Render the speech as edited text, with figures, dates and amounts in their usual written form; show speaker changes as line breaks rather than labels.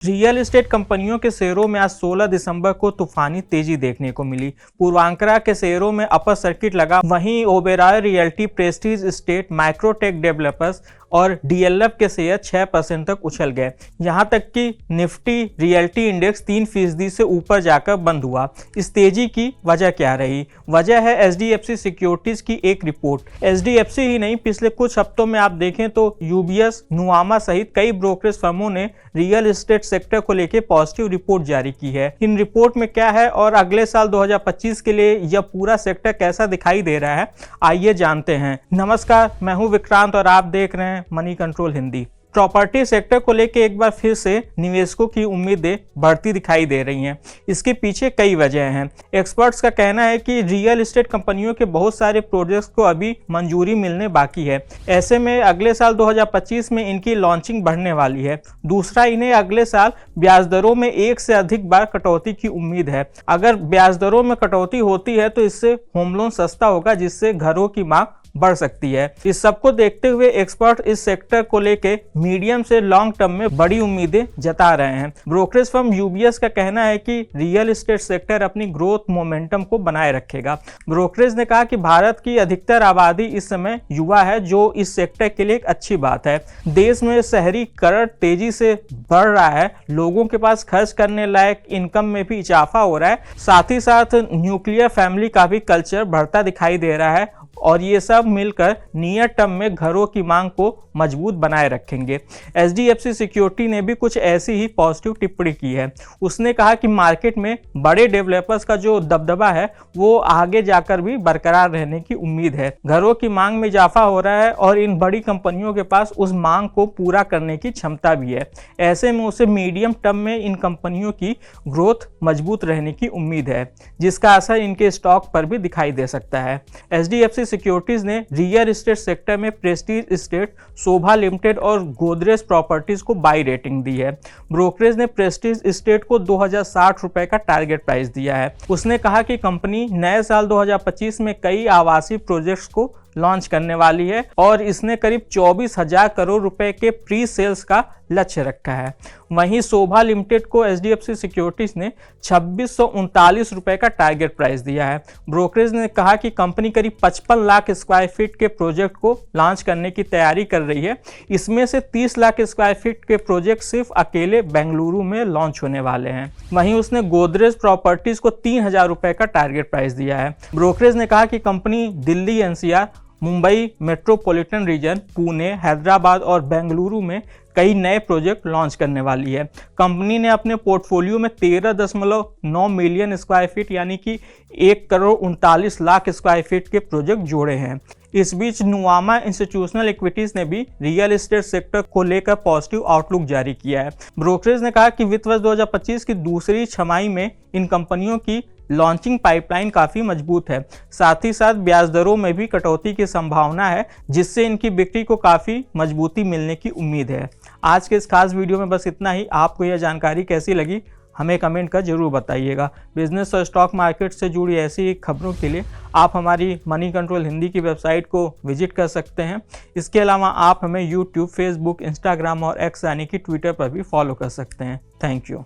Real estate कंपनियों के शेयरों में आज 16 दिसंबर को तूफानी तेजी देखने को मिली। पूर्वांकरा के शेयरों में अपर सर्किट लगा, वहीं Oberoi realty, Prestige estate, Microtek developers और डीएलएफ के शेयर 6% तक उछल गए। यहां तक कि निफ्टी रियल्टी इंडेक्स 3% से ऊपर जाकर बंद हुआ। इस तेजी की वजह क्या रही? वजह है एचडीएफसी सिक्योरिटीज की एक रिपोर्ट। एचडीएफसी ही नहीं, पिछले कुछ हफ्तों में आप देखें तो यूबीएस, नुआमा सहित कई ब्रोकरेज फर्मों ने रियल एस्टेट सेक्टर को लेकर पॉजिटिव रिपोर्ट जारी की है। इन रिपोर्ट में क्या है और अगले साल 2025 के लिए यह पूरा सेक्टर कैसा दिखाई दे रहा है, आइए जानते हैं। नमस्कार, मैं हूं विक्रांत और आप देख रहे हैं money control Hindi. Property sector को लेकर एक बार फिर से निवेशकों की उम्मीदें बढ़ती दिखाई दे रही हैं। इसके पीछे कई वजह हैं। एक्सपर्ट्स का कहना है कि रियल एस्टेट कंपनियों के बहुत सारे प्रोजेक्ट्स को अभी मंजूरी मिलने बाकी है। ऐसे में अगले साल 2025 में इनकी लॉन्चिंग बढ़ने वाली है। दूसरा, इन्हें अगले साल ब्याज दरों में एक से अधिक बार कटौती की उम्मीद है। अगर ब्याज दरों में कटौती होती है तो इससे होम लोन सस्ता होगा, जिससे घरों की मांग बढ़ सकती है। इस सबको देखते हुए एक्सपर्ट इस सेक्टर को लेके मीडियम से लॉन्ग टर्म में बड़ी उम्मीदें जता रहे हैं। ब्रोकरेज फर्म यूबीएस का कहना है कि रियल एस्टेट सेक्टर अपनी ग्रोथ मोमेंटम को बनाए रखेगा। ब्रोकरेज ने कहा कि भारत की अधिकतर आबादी इस समय युवा है, जो इस सेक्टर के लिए एक अच्छी बात है। देश में शहरीकरण तेजी से बढ़ रहा है, लोगों के पास खर्च करने लायक इनकम में भी इजाफा हो रहा है। साथ ही साथ न्यूक्लियर फैमिली का भी कल्चर बढ़ता दिखाई दे रहा है और ये सब मिलकर नियर टर्म में घरों की मांग को मजबूत बनाए रखेंगे। एचडीएफसी सिक्योरिटी ने भी कुछ ऐसी ही पॉजिटिव टिप्पणी की है। उसने कहा कि मार्केट में बड़े डेवलपर्स का जो दबदबा है वो आगे जाकर भी बरकरार रहने की उम्मीद है। घरों की मांग में इजाफा हो रहा है और इन बड़ी कंपनियों के पास उस मांग को पूरा करने की क्षमता भी है। ऐसे में उसे मीडियम टर्म में इन कंपनियों की ग्रोथ मजबूत रहने की उम्मीद है, जिसका असर इनके स्टॉक पर भी दिखाई दे सकता है। एचडीएफसी सिक्योरिटीज ने रियल एस्टेट सेक्टर में प्रेस्टीज एस्टेट, शोभा लिमिटेड और गोदरेज प्रॉपर्टीज को बाई रेटिंग दी है। ब्रोकरेज ने प्रेस्टीज एस्टेट को 2060 रुपए का टारगेट प्राइस दिया है। उसने कहा कि कंपनी नए साल 2025 में कई आवासीय प्रोजेक्ट्स को लॉन्च करने वाली है और इसने करीब 24,000 करोड़ रुपए के प्री सेल्स का लक्ष्य रखा है। वहीं शोभा लिमिटेड को एचडीएफसी सिक्योरिटीज ने 2639 रुपए का टारगेट प्राइस दिया है। ब्रोकरेज ने कहा कि कंपनी करीब 55 लाख स्क्वायर फीट के प्रोजेक्ट को लॉन्च करने की तैयारी कर रही है। इसमें से 30 लाख स्क्वायर फीट के प्रोजेक्ट सिर्फ अकेले बेंगलुरु में लॉन्च होने वाले हैं। वहीं उसने गोदरेज प्रॉपर्टीज को 3,000 रुपए का टारगेट प्राइस दिया है। ब्रोकरेज ने कहा कि company Delhi NCR, Mumbai metropolitan region, Pune, Hyderabad और बेंगलुरु में कई नए प्रोजेक्ट लॉन्च करने वाली है। कंपनी ने अपने पोर्टफोलियो में 13.9 मिलियन स्क्वायर फीट यानी कि 1,39,00,000 स्क्वायर फीट के प्रोजेक्ट जोड़े हैं। इस बीच नुआमा इंस्टीट्यूशनल इक्विटीज ने भी रियल एस्टेट सेक्टर को लेकर पॉजिटिव आउटलुक जारी किया है। ब्रोकरेज ने कहा कि वित्त वर्ष 2025 की दूसरी छमाही में इन कंपनियों की लॉन्चिंग पाइपलाइन काफ़ी मजबूत है। साथ ही साथ ब्याज दरों में भी कटौती की संभावना है, जिससे इनकी बिक्री को काफ़ी मजबूती मिलने की उम्मीद है। आज के इस खास वीडियो में बस इतना ही। आपको यह जानकारी कैसी लगी हमें कमेंट कर जरूर बताइएगा। बिजनेस और स्टॉक मार्केट से जुड़ी ऐसी खबरों के लिए आप हमारी मनी कंट्रोल हिंदी की वेबसाइट को विजिट कर सकते हैं। इसके अलावा आप हमें यूट्यूब, फेसबुक, इंस्टाग्राम और एक्स यानी कि ट्विटर पर भी फॉलो कर सकते हैं। Thank you.